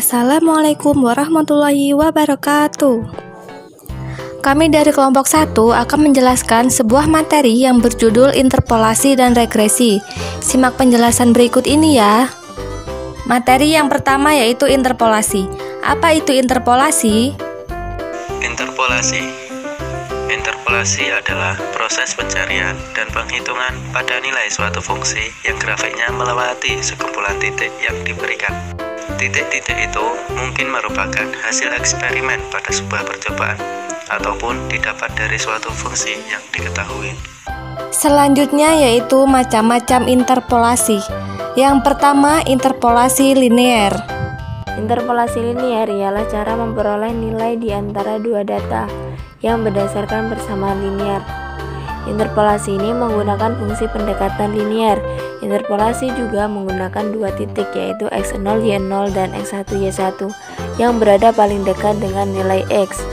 Assalamualaikum warahmatullahi wabarakatuh. Kami dari kelompok 1 akan menjelaskan sebuah materi yang berjudul interpolasi dan regresi. Simak penjelasan berikut ini ya. Materi yang pertama yaitu interpolasi. Apa itu interpolasi? Interpolasi adalah proses pencarian dan penghitungan pada nilai suatu fungsi yang grafiknya melewati sekumpulan titik yang diberikan. Titik-titik itu mungkin merupakan hasil eksperimen pada sebuah percobaan ataupun didapat dari suatu fungsi yang diketahui. Selanjutnya yaitu macam-macam interpolasi. Yang pertama, interpolasi linear. Interpolasi linear ialah cara memperoleh nilai di antara dua data yang berdasarkan persamaan linear. Interpolasi ini menggunakan fungsi pendekatan linear. Interpolasi juga menggunakan dua titik yaitu x0 y0 dan x1 y1 yang berada paling dekat dengan nilai x.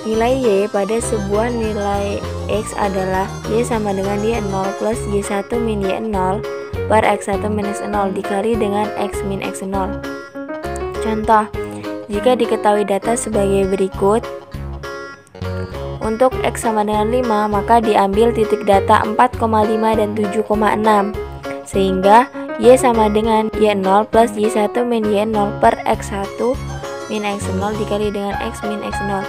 Nilai y pada sebuah nilai x adalah y sama dengan y0 plus y1 min y0 per x1 min x0 dikali dengan x min x0. Contoh, jika diketahui data sebagai berikut. Untuk x sama dengan 5, maka diambil titik data 4,5 dan 7,6 sehingga y sama dengan y0 plus y1 min y0 per x1 min x0 dikali dengan x min x0.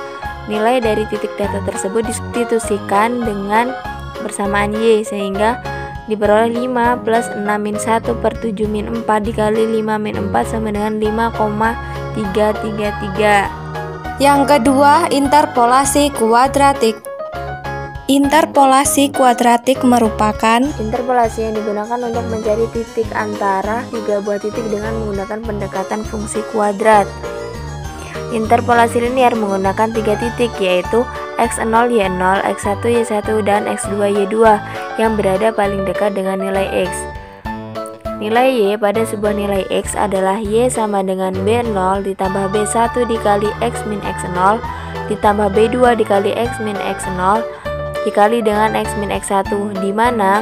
Nilai dari titik data tersebut disubstitusikan dengan persamaan y sehingga diperoleh 5 plus 6 min 1 per 7 min 4 dikali 5 min 4 sama dengan 5,333. Yang kedua, interpolasi kuadratik. Interpolasi kuadratik merupakan interpolasi yang digunakan untuk mencari titik antara tiga buah titik dengan menggunakan pendekatan fungsi kuadrat. Interpolasi linear menggunakan tiga titik yaitu x0 y0, x1 y1 dan x2 y2 yang berada paling dekat dengan nilai x. Nilai y pada sebuah nilai x adalah y sama dengan b0 ditambah b1 dikali x min x0 ditambah b2 dikali x min x0 dikali dengan x min x1, di mana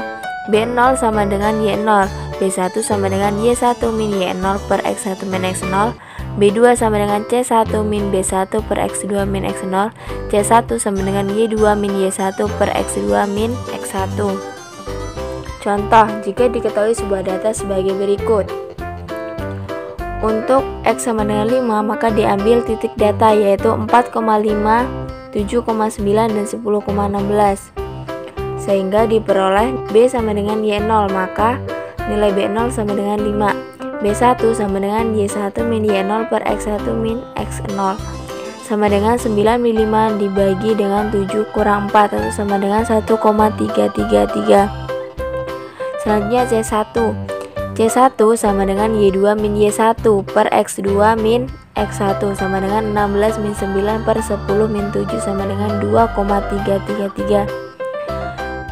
b0 sama dengan y0, b1 sama dengan y1 min y0 per x1 min x0, b2 sama dengan c1 min b1 per x2 min x0, c1 sama dengan y2 min y1 per x2 min x1. Contoh, jika diketahui sebuah data sebagai berikut. Untuk x sama dengan 5, maka diambil titik data yaitu 4,5, 7,9 dan 10,16 sehingga diperoleh b sama dengan y0, maka nilai b0 sama dengan 5, b1 sama dengan y1 min y0 per x1 min x0 sama dengan 9 min 5 dibagi dengan 7 kurang 4 atau sama dengan 1,333. Selanjutnya C1 sama dengan Y2 min Y1 per X2 min X1 sama dengan 16 min 9 per 10 min 7 sama dengan 2,333.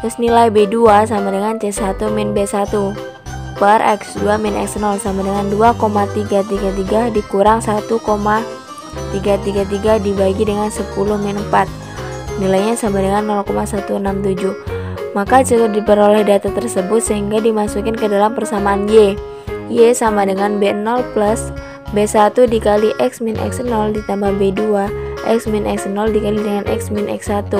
Terus nilai B2 sama dengan C1 min B1 per X2 min X0 sama dengan 2,333 dikurang 1,333 dibagi dengan 10 min 4. Nilainya sama dengan 0,167. Maka jika diperoleh data tersebut sehingga dimasukin ke dalam persamaan y sama dengan b0 plus b1 dikali x min x0 ditambah b2 x min x0 dikali dengan x min x1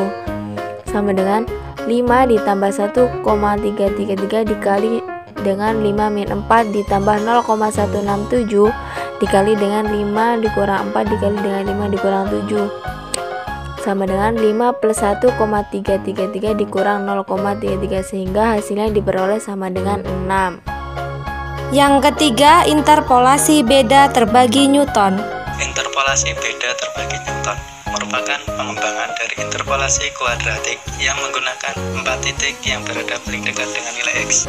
sama dengan 5 ditambah 1,333 dikali dengan 5 min 4 ditambah 0,167 dikali dengan 5 dikurang 4 dikali dengan 5 dikurang 7 sama dengan 5 plus 1,333 dikurang 0,33 sehingga hasilnya diperoleh sama dengan 6. Yang ketiga, interpolasi beda terbagi Newton. Interpolasi beda terbagi Newton merupakan pengembangan dari interpolasi kuadratik yang menggunakan 4 titik yang berada paling dekat dengan nilai x.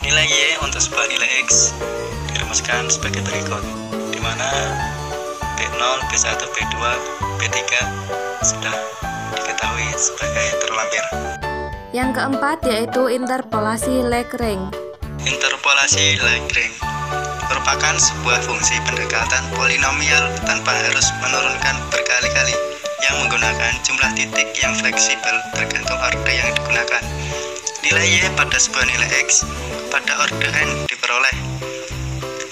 Nilai y untuk sebuah nilai x dirumuskan sebagai berikut, di mana b0, b1, b2, b3 sudah diketahui sebagai terlampir. Yang keempat yaitu interpolasi Lagrange. Interpolasi Lagrange merupakan sebuah fungsi pendekatan polinomial tanpa harus menurunkan berkali-kali yang menggunakan jumlah titik yang fleksibel tergantung orde yang digunakan. Nilai y pada sebuah nilai x pada orde n diperoleh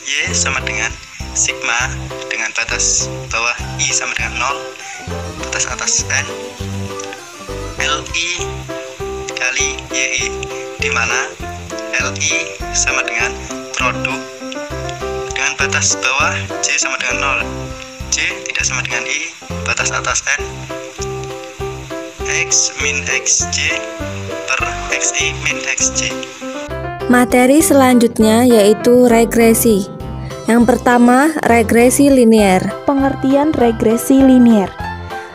y sama dengan sigma dengan batas bawah I sama dengan 0, batas atas N, LI kali YI, di mana LI sama dengan produk dengan batas bawah J sama dengan 0, J tidak sama dengan I, batas atas N, X min XJ per XI min XJ. Materi selanjutnya yaitu regresi. Yang pertama, regresi linear. Pengertian regresi linear.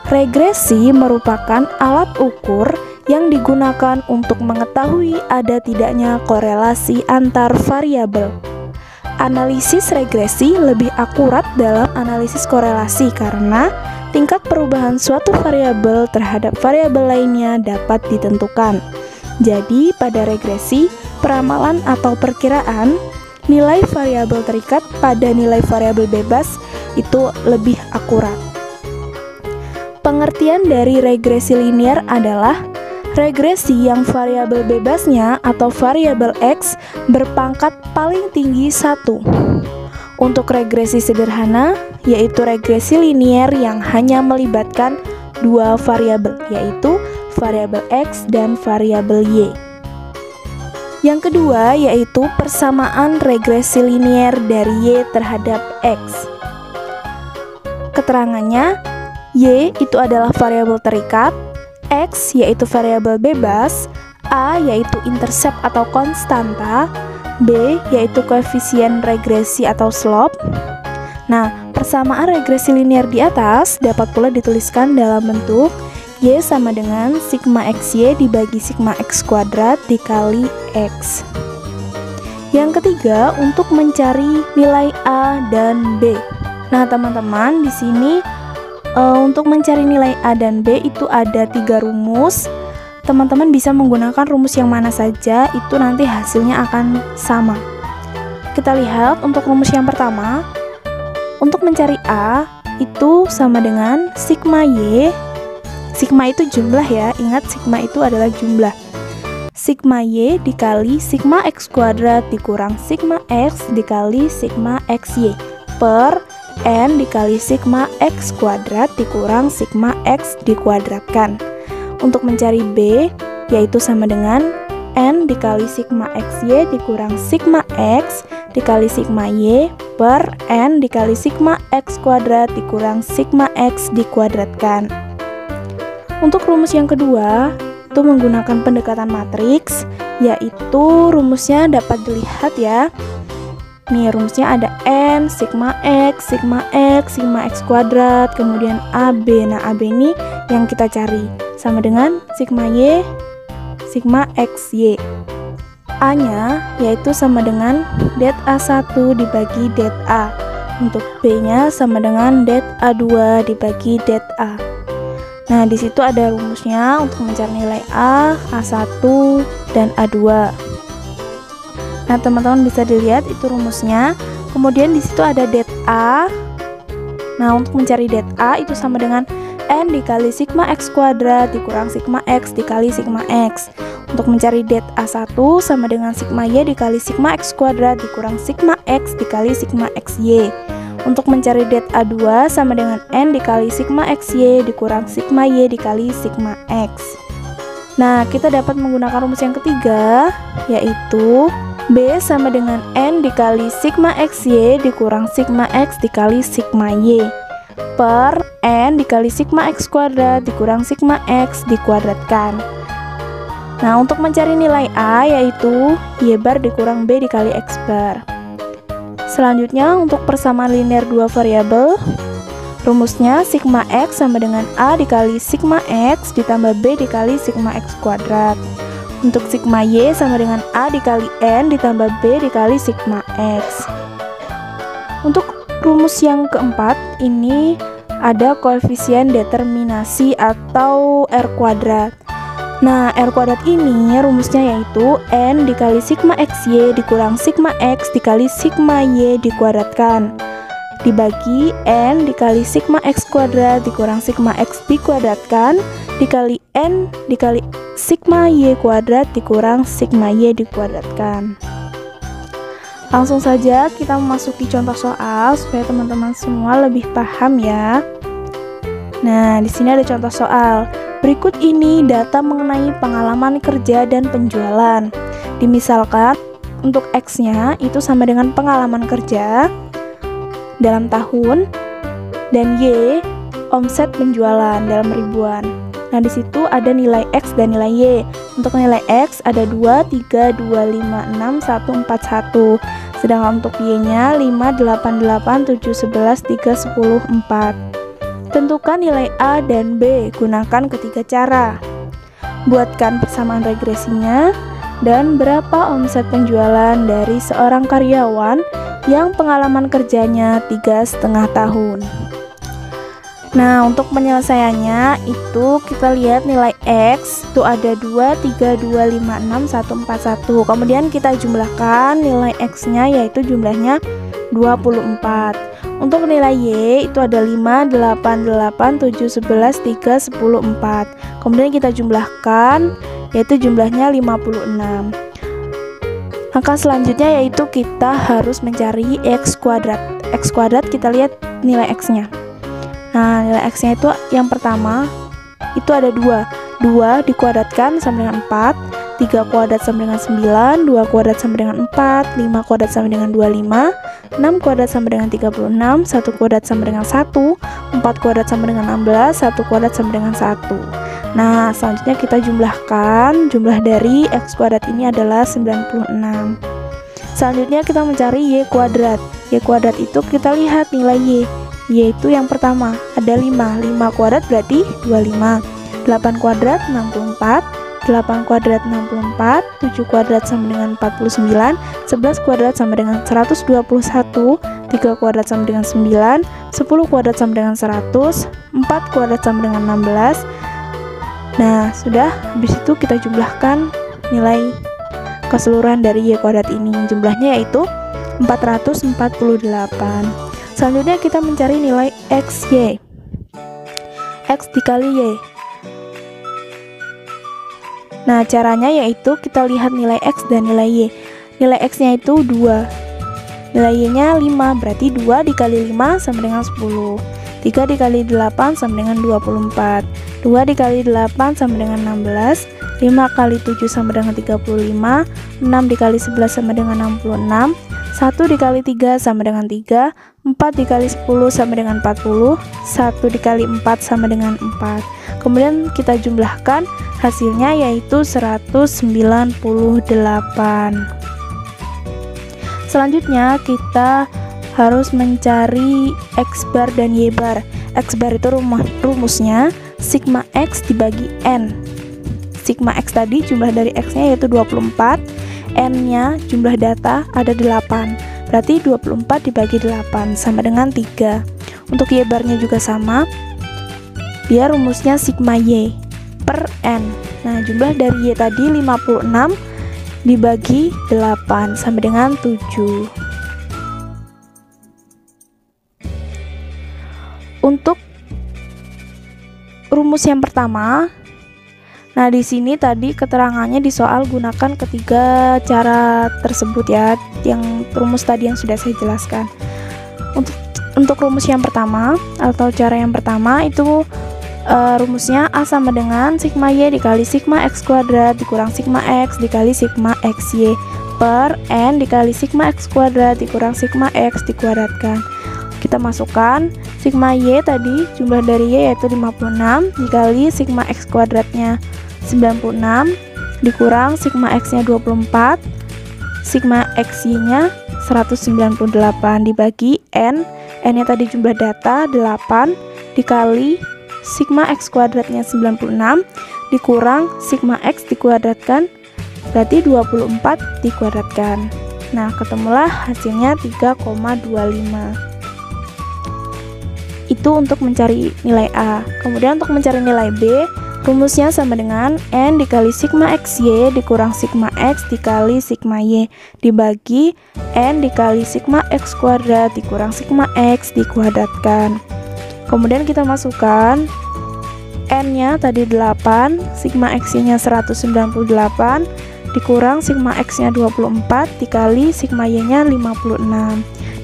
Regresi merupakan alat ukur yang digunakan untuk mengetahui ada tidaknya korelasi antar variabel. Analisis regresi lebih akurat dalam analisis korelasi karena tingkat perubahan suatu variabel terhadap variabel lainnya dapat ditentukan. Jadi, pada regresi, peramalan atau perkiraan nilai variabel terikat pada nilai variabel bebas itu lebih akurat. Pengertian dari regresi linear adalah regresi yang variabel bebasnya atau variabel X berpangkat paling tinggi 1. Untuk regresi sederhana, yaitu regresi linear yang hanya melibatkan dua variabel, yaitu variabel X dan variabel Y. Yang kedua yaitu persamaan regresi linear dari Y terhadap X. Keterangannya, Y itu adalah variabel terikat, X yaitu variabel bebas, A yaitu intercept atau konstanta, B yaitu koefisien regresi atau slope. Nah, persamaan regresi linear di atas dapat pula dituliskan dalam bentuk Y sama dengan sigma XY dibagi sigma X kuadrat dikali X. Yang ketiga, untuk mencari nilai A dan B. Nah, teman-teman, di sini untuk mencari nilai A dan B itu ada 3 rumus. Teman-teman bisa menggunakan rumus yang mana saja, itu nanti hasilnya akan sama. Kita lihat untuk rumus yang pertama. Untuk mencari A itu sama dengan sigma Y. Sigma itu jumlah ya, ingat sigma itu adalah jumlah. Sigma Y dikali sigma X kuadrat dikurang sigma X dikali sigma XY per N dikali sigma X kuadrat dikurang sigma X dikuadratkan. Untuk mencari B, yaitu sama dengan N dikali sigma XY dikurang sigma X dikali sigma Y per N dikali sigma X kuadrat dikurang sigma X dikuadratkan. Untuk rumus yang kedua, itu menggunakan pendekatan matriks, yaitu rumusnya dapat dilihat ya. Nih, rumusnya ada N, sigma X, sigma X, sigma X kuadrat, kemudian AB. Nah, AB ini yang kita cari, sama dengan sigma Y, sigma XY. A-nya yaitu sama dengan det A1 dibagi det A. Untuk B-nya sama dengan det A2 dibagi det A. Nah, di situ ada rumusnya untuk mencari nilai A, A1, dan A2. Nah, teman-teman bisa dilihat itu rumusnya. Kemudian di situ ada det A. Nah, untuk mencari det A itu sama dengan N dikali sigma X kuadrat dikurang sigma X dikali sigma X. Untuk mencari det A1 sama dengan sigma Y dikali sigma X kuadrat dikurang sigma X dikali sigma XY. Untuk mencari det A2 sama dengan N dikali sigma XY dikurang sigma Y dikali sigma X. Nah, kita dapat menggunakan rumus yang ketiga, yaitu B sama dengan N dikali sigma XY dikurang sigma X dikali sigma Y per N dikali sigma X kuadrat dikurang sigma X dikuadratkan. Nah, untuk mencari nilai A yaitu Y bar dikurang B dikali X bar. Selanjutnya, untuk persamaan linear dua variabel, rumusnya sigma X sama dengan A dikali sigma X ditambah B dikali sigma X kuadrat. Untuk sigma Y sama dengan A dikali N ditambah B dikali sigma X. Untuk rumus yang keempat, ini ada koefisien determinasi atau R kuadrat. Nah, R kuadrat ini rumusnya yaitu N dikali sigma XY dikurang sigma X dikali sigma Y dikuadratkan dibagi N dikali sigma X kuadrat dikurang sigma X dikuadratkan dikali N dikali sigma Y kuadrat dikurang sigma Y dikuadratkan. Langsung saja kita memasuki contoh soal supaya teman-teman semua lebih paham ya. Nah, di sini ada contoh soal. Berikut ini data mengenai pengalaman kerja dan penjualan. Dimisalkan untuk X-nya itu sama dengan pengalaman kerja dalam tahun dan Y omset penjualan dalam ribuan. Nah, di situ ada nilai X dan nilai Y. Untuk nilai X ada 2, 3, 2, 5, 6, 1, 4, 1. Sedangkan untuk Y-nya 5, 8, 8, 7, 11, 3, 10, 4. Tentukan nilai A dan B, gunakan ketiga cara. Buatkan persamaan regresinya dan berapa omset penjualan dari seorang karyawan yang pengalaman kerjanya 3,5 tahun. Nah, untuk penyelesaiannya itu kita lihat nilai X itu ada 2, 3, 2, 5, 6, 1, 4, 1. Kemudian kita jumlahkan nilai X-nya yaitu jumlahnya 24. Untuk nilai Y itu ada 5, 8, 8, 7, 11, 3, 10, 4. Kemudian kita jumlahkan yaitu jumlahnya 56. Langkah selanjutnya yaitu kita harus mencari X kuadrat. X kuadrat kita lihat nilai X-nya. Nah, nilai X-nya itu yang pertama itu ada 2. 2 dikuadratkan sama dengan 4, 3 kuadrat sama dengan 9, 2 kuadrat sama dengan 4, 5 kuadrat sama dengan 25, 6 kuadrat sama dengan 36, 1 kuadrat sama dengan 1, 4 kuadrat sama dengan 16, 1 kuadrat sama dengan 1. Nah, selanjutnya kita jumlahkan. Jumlah dari X kuadrat ini adalah 96. Selanjutnya kita mencari Y kuadrat. Y kuadrat itu kita lihat nilai Y. Y itu yang pertama ada 5. 5 kuadrat berarti 25. 8 kuadrat 64. 8 kuadrat 64, 7 kuadrat sama dengan 49, 11 kuadrat sama dengan 121, 3 kuadrat sama dengan 9, 10 kuadrat sama dengan 100, 4 kuadrat sama dengan 16. Nah, sudah, habis itu kita jumlahkan nilai keseluruhan dari Y kuadrat ini. Jumlahnya yaitu 448. Selanjutnya kita mencari nilai XY. X dikali Y. Nah, caranya yaitu kita lihat nilai X dan nilai Y. Nilai X-nya itu 2. Nilai Y-nya 5, berarti 2 dikali 5 sama dengan 10. 3 dikali 8 sama dengan 24. 2 dikali 8 sama dengan 16. 5 kali 7 sama dengan 35. 6 dikali 11 sama dengan 66. 1 dikali 3 sama dengan 3. 4 dikali 10 sama dengan 40. 1 dikali 4 sama dengan 4. Kemudian kita jumlahkan, hasilnya yaitu 198. Selanjutnya kita harus mencari X bar dan Y bar. X bar itu rumusnya sigma X dibagi N. Sigma X tadi jumlah dari X-nya yaitu 24, N-nya jumlah data ada 8. Berarti 24 dibagi 8 sama dengan 3. Untuk Y barnya juga sama. Dia rumusnya sigma Y per N. Nah, jumlah dari Y tadi 56 dibagi 8 sama dengan 7. Untuk rumus yang pertama, nah di sini tadi keterangannya di soal gunakan ketiga cara tersebut ya, yang rumus tadi yang sudah saya jelaskan. Untuk rumus yang pertama atau cara yang pertama itu rumusnya A sama dengan sigma Y dikali sigma X kuadrat dikurang sigma X dikali sigma XY per N dikali sigma X kuadrat dikurang sigma X dikuadratkan. Kita masukkan sigma Y tadi, jumlah dari Y yaitu 56 dikali sigma X kuadratnya 96 dikurang sigma X nya 24, sigma XY nya 198 dibagi N nya tadi jumlah data 8 dikali sigma X kuadratnya 96 dikurang sigma X dikuadratkan berarti 24 dikuadratkan. Nah, ketemulah hasilnya 3,25. Itu untuk mencari nilai A. Kemudian untuk mencari nilai B, rumusnya sama dengan N dikali sigma XY dikurang sigma X dikali sigma Y dibagi N dikali sigma X kuadrat dikurang sigma X dikuadratkan. Kemudian kita masukkan N-nya tadi 8, sigma X-nya 198 dikurang sigma X-nya 24 dikali sigma Y-nya 56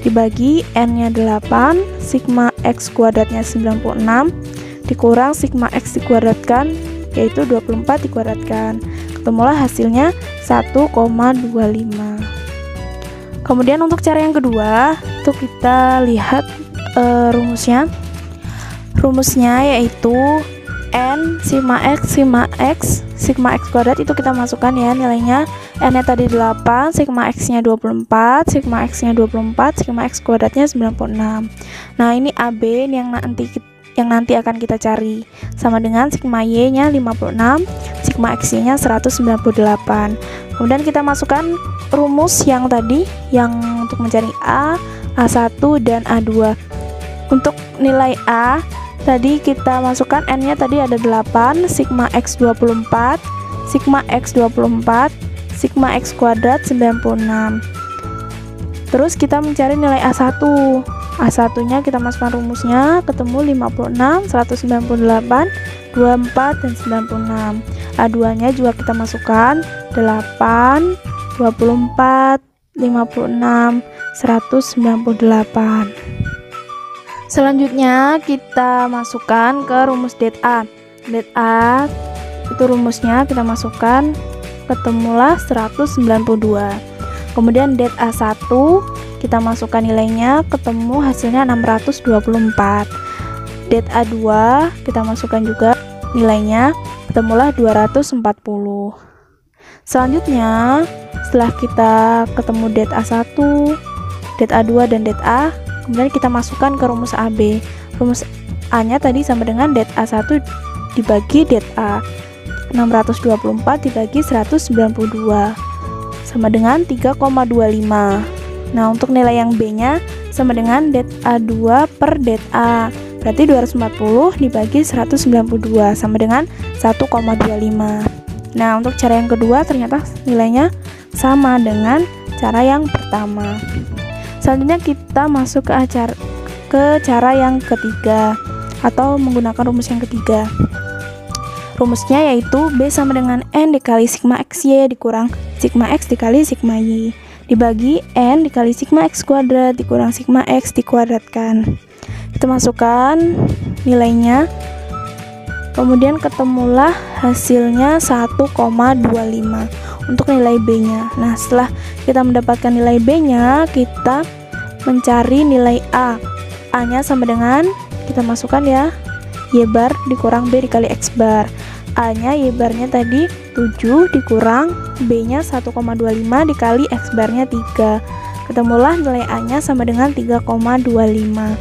dibagi N-nya 8, sigma X kuadratnya 96 dikurang sigma X dikuadratkan yaitu 24 dikuadratkan. Ketemulah hasilnya 1,25. Kemudian untuk cara yang kedua itu kita lihat rumusnya. Rumusnya yaitu N sigma X kuadrat itu kita masukkan ya nilainya. N-nya tadi 8, sigma X-nya 24, sigma X-nya 24, sigma X kuadratnya 96. Nah, ini AB yang nanti akan kita cari. Sama dengan sigma Y-nya 56, sigma X-nya 198. Kemudian kita masukkan rumus yang tadi yang untuk mencari A, A1 dan A2. Untuk nilai A tadi kita masukkan N-nya tadi ada 8, sigma X 24, sigma X 24, sigma X kuadrat 96. Terus kita mencari nilai A1. A1-nya kita masukkan rumusnya, ketemu 56, 198, 24 dan 96. A2-nya juga kita masukkan 8, 24, 56, 198. Selanjutnya kita masukkan ke rumus det A. Det A itu rumusnya kita masukkan, ketemulah 192. Kemudian det A1 kita masukkan nilainya, ketemu hasilnya 624. Det A2 kita masukkan juga nilainya, ketemulah 240. Selanjutnya setelah kita ketemu det A1, det A2 dan det A, kemudian kita masukkan ke rumus AB. Rumus A-nya tadi sama dengan det A1 dibagi det A. 624 dibagi 192 sama dengan 3,25. Nah, untuk nilai yang B-nya sama dengan det A2 per det A. Berarti 240 dibagi 192 sama dengan 1,25. Nah, untuk cara yang kedua ternyata nilainya sama dengan cara yang pertama. Selanjutnya kita masuk ke cara yang ketiga atau menggunakan rumus yang ketiga. Rumusnya yaitu B sama dengan N dikali sigma XY dikurang sigma X dikali sigma Y dibagi N dikali sigma X kuadrat dikurang sigma X dikuadratkan. Kita masukkan nilainya, kemudian ketemulah hasilnya 1,25 untuk nilai B-nya. Nah, setelah kita mendapatkan nilai B-nya, kita mencari nilai A. A-nya sama dengan, kita masukkan ya, Y bar dikurang B dikali X bar. A-nya Y barnya tadi 7 dikurang B-nya 1,25 dikali X barnya 3. Ketemulah nilai A-nya sama dengan 3,25.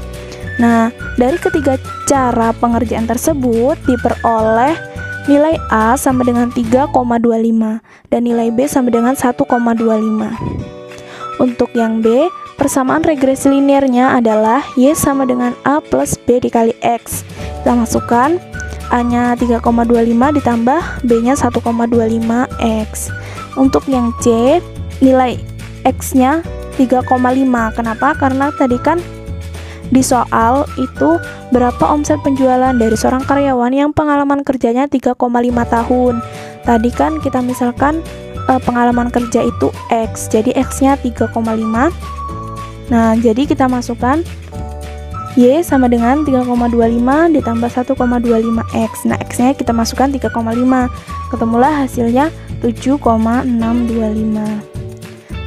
Nah, dari ketiga cara pengerjaan tersebut diperoleh nilai A sama dengan 3,25 dan nilai B sama dengan 1,25. Untuk yang B, persamaan regresi linearnya adalah Y sama dengan A plus B dikali X. Kita masukkan A-nya 3,25 ditambah B-nya 1,25X. Untuk yang C, nilai X-nya 3,5. Kenapa? Karena tadi kan di soal itu berapa omset penjualan dari seorang karyawan yang pengalaman kerjanya 3,5 tahun. Tadi kan kita misalkan pengalaman kerja itu X, jadi X-nya 3,5. Nah, jadi kita masukkan Y sama dengan 3,25 ditambah 1,25X. Nah, X-nya kita masukkan 3,5. Ketemulah hasilnya 7,625.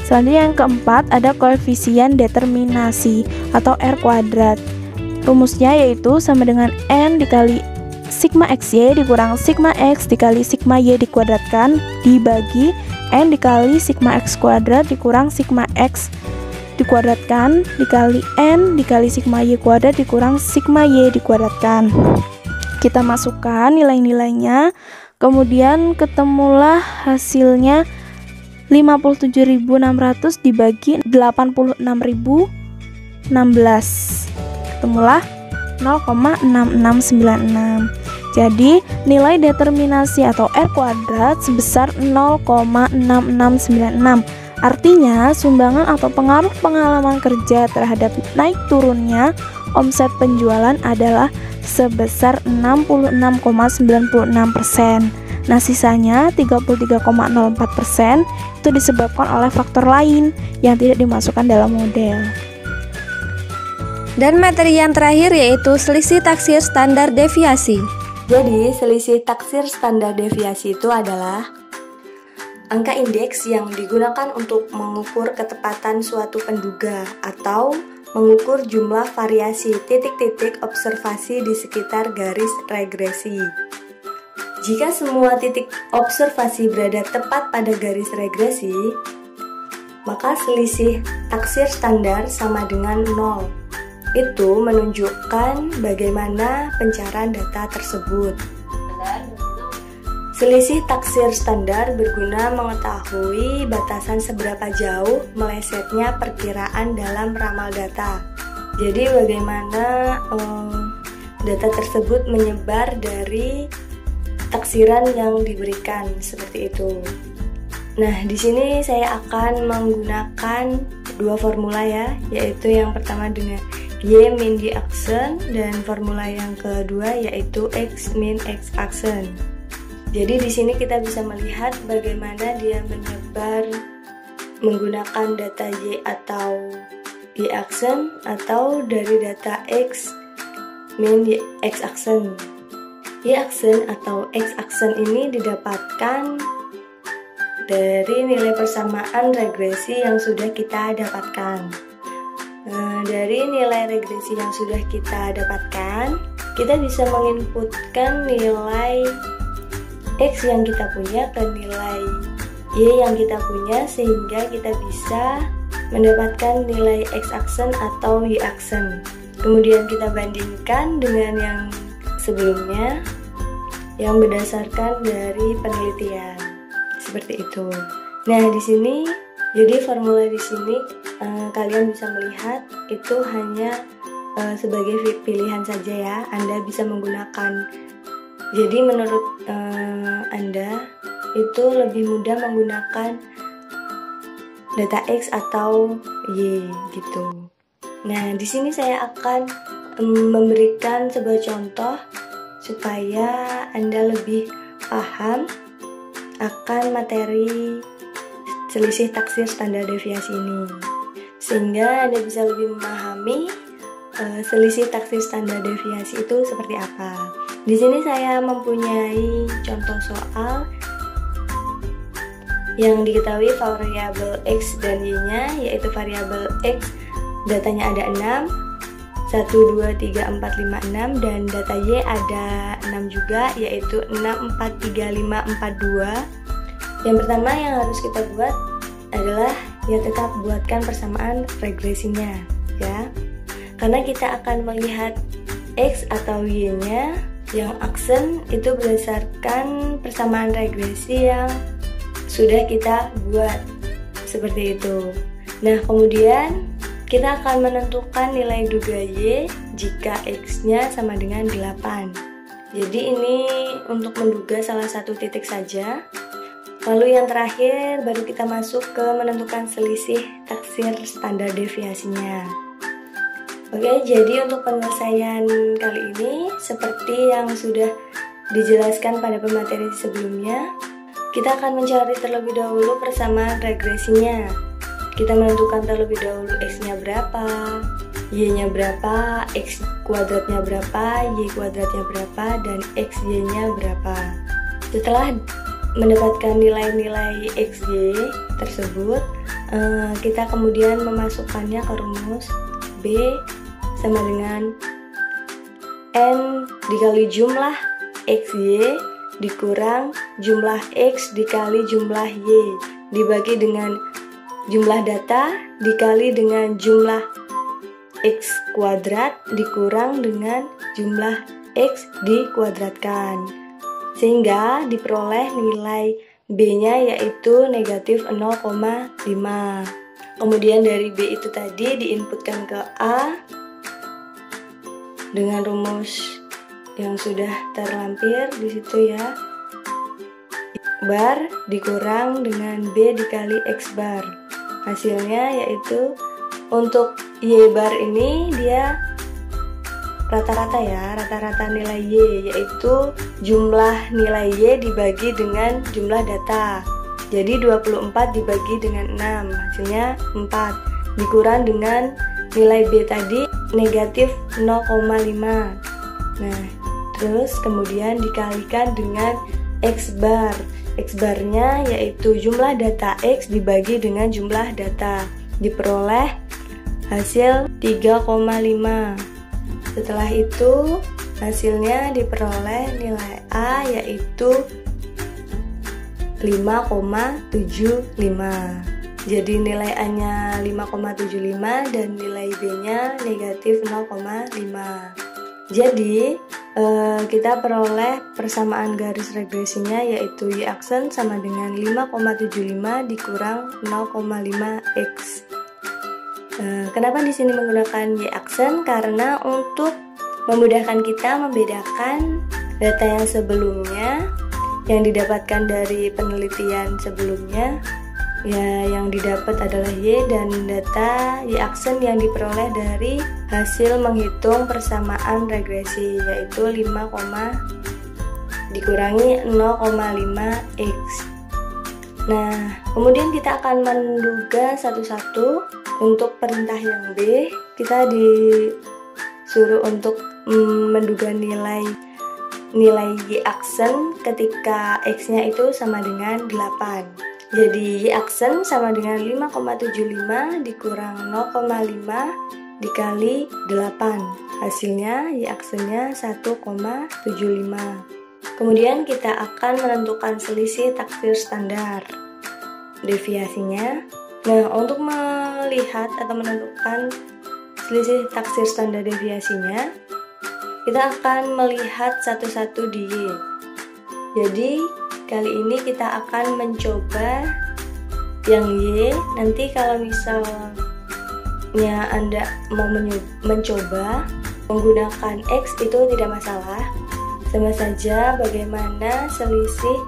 Selanjutnya yang keempat ada koefisien determinasi atau R kuadrat. Rumusnya yaitu sama dengan N dikali sigma XY dikurang sigma X dikali sigma Y dikuadratkan dibagi N dikali sigma X kuadrat dikurang sigma X dikuadratkan dikali N dikali sigma Y kuadrat dikurang sigma Y dikuadratkan. Kita masukkan nilai-nilainya, kemudian ketemulah hasilnya 57.600 dibagi 86.016. Ketemulah 0,6696. Jadi nilai determinasi atau R kuadrat sebesar 0,6696. Artinya, sumbangan atau pengaruh pengalaman kerja terhadap naik turunnya omset penjualan adalah sebesar 66,96%. Nah, sisanya 33,04% itu disebabkan oleh faktor lain yang tidak dimasukkan dalam model. Dan materi yang terakhir yaitu selisih taksir standar deviasi. Jadi, selisih taksir standar deviasi itu adalah angka indeks yang digunakan untuk mengukur ketepatan suatu penduga atau mengukur jumlah variasi titik-titik observasi di sekitar garis regresi. Jika semua titik observasi berada tepat pada garis regresi, maka selisih taksir standar sama dengan 0. Itu menunjukkan bagaimana pencarian data tersebut. Selisih taksir standar berguna mengetahui batasan seberapa jauh melesetnya perkiraan dalam ramal data. Jadi bagaimana data tersebut menyebar dari taksiran yang diberikan, seperti itu. Nah, di sini saya akan menggunakan dua formula ya, yaitu yang pertama dengan Y min Y aksen dan formula yang kedua yaitu X min X aksen. Jadi di sini kita bisa melihat bagaimana dia menyebar menggunakan data Y atau Y aksen atau dari data X min Y X aksen. Y aksen atau X aksen ini didapatkan dari nilai persamaan regresi yang sudah kita dapatkan. Dari nilai regresi yang sudah kita dapatkan, kita bisa menginputkan nilai X yang kita punya ke nilai Y yang kita punya, sehingga kita bisa mendapatkan nilai X aksen atau Y aksen. Kemudian kita bandingkan dengan yang sebelumnya yang berdasarkan dari penelitian, seperti itu. Nah, di sini jadi formula di sini kalian bisa melihat itu hanya sebagai pilihan saja ya. Anda bisa menggunakan, jadi menurut Anda itu lebih mudah menggunakan data X atau Y gitu. Nah, di sini saya akan memberikan sebuah contoh supaya Anda lebih paham akan materi selisih taksir standar deviasi ini, sehingga Anda bisa lebih memahami selisih taksir standar deviasi itu seperti apa. Di sini saya mempunyai contoh soal yang diketahui variabel X dan Y-nya, yaitu variabel X datanya ada 6, 1, 2, 3, 4, 5, 6, dan data Y ada 6 juga, yaitu 6, 4, 3, 5, 4, 2. Yang pertama yang harus kita buat adalah ya tetap buatkan persamaan regresinya ya, karena kita akan melihat X atau Y-nya yang aksen itu berdasarkan persamaan regresi yang sudah kita buat, seperti itu. Nah, kemudian kita akan menentukan nilai duga Y jika X-nya sama dengan 8. Jadi ini untuk menduga salah satu titik saja. Lalu yang terakhir baru kita masuk ke menentukan selisih taksir standar deviasinya. Oke, jadi untuk penyelesaian kali ini seperti yang sudah dijelaskan pada pemateri sebelumnya, kita akan mencari terlebih dahulu persamaan regresinya. Kita menentukan terlebih dahulu X-nya berapa, Y-nya berapa, X kuadratnya berapa, Y kuadratnya berapa, dan XY-nya berapa. Setelah mendapatkan nilai-nilai XY tersebut, kita kemudian memasukkannya ke rumus B sama dengan N dikali jumlah XY dikurang jumlah X dikali jumlah Y dibagi dengan jumlah data dikali dengan jumlah X kuadrat dikurang dengan jumlah X dikuadratkan, sehingga diperoleh nilai B-nya yaitu negatif 0,5. Kemudian dari B itu tadi diinputkan ke A dengan rumus yang sudah terlampir di situ ya. Bar dikurang dengan B dikali X bar. Hasilnya yaitu untuk Y bar ini dia rata-rata ya, rata-rata nilai Y, yaitu jumlah nilai Y dibagi dengan jumlah data. Jadi 24 dibagi dengan 6, hasilnya 4. Dikurang dengan nilai B tadi negatif 0,5. Nah, terus kemudian dikalikan dengan X bar. X barnya yaitu jumlah data X dibagi dengan jumlah data. Diperoleh hasil 3,5. Setelah itu hasilnya diperoleh nilai A yaitu 5,75. Jadi nilai A-nya 5,75 dan nilai B-nya negatif 0,5. Jadi kita peroleh persamaan garis regresinya yaitu Y aksen sama dengan 5,75 dikurang 0,5X. Kenapa di sini menggunakan Y aksen? Karena untuk memudahkan kita membedakan data yang sebelumnya yang didapatkan dari penelitian sebelumnya, ya yang didapat adalah Y, dan data Y aksen yang diperoleh dari hasil menghitung persamaan regresi yaitu 5, dikurangi 0,5X. Nah, kemudian kita akan menduga satu-satu. Untuk perintah yang B, kita disuruh untuk menduga nilai Y aksen ketika X-nya itu sama dengan 8. Jadi Y aksen sama dengan 5,75 dikurang 0,5 dikali 8. Hasilnya Y aksennya 1,75. Kemudian kita akan menentukan selisih taksir standar deviasinya. Nah, untuk melihat atau menentukan selisih taksir standar deviasinya, kita akan melihat satu-satu di Y. Jadi, kali ini kita akan mencoba yang Y. Nanti kalau misalnya Anda mau mencoba menggunakan X itu tidak masalah. Sama saja bagaimana selisih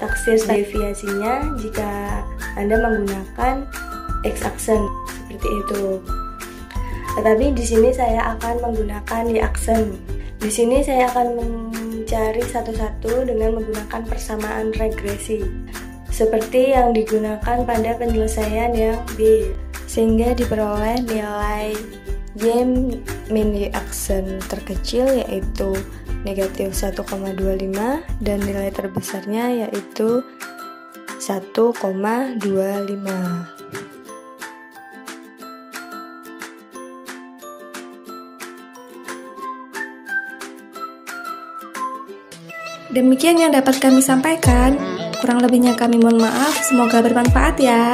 taksir deviasinya jika Anda menggunakan X aksen seperti itu. Tetapi di sini saya akan menggunakan Y aksen. Di sini saya akan mencari satu-satu dengan menggunakan persamaan regresi seperti yang digunakan pada penyelesaian yang B, sehingga diperoleh nilai Y min Y aksen terkecil yaitu negatif 1,25 dan nilai terbesarnya yaitu 1,25. Demikian yang dapat kami sampaikan. Kurang lebihnya kami mohon maaf. Semoga bermanfaat ya.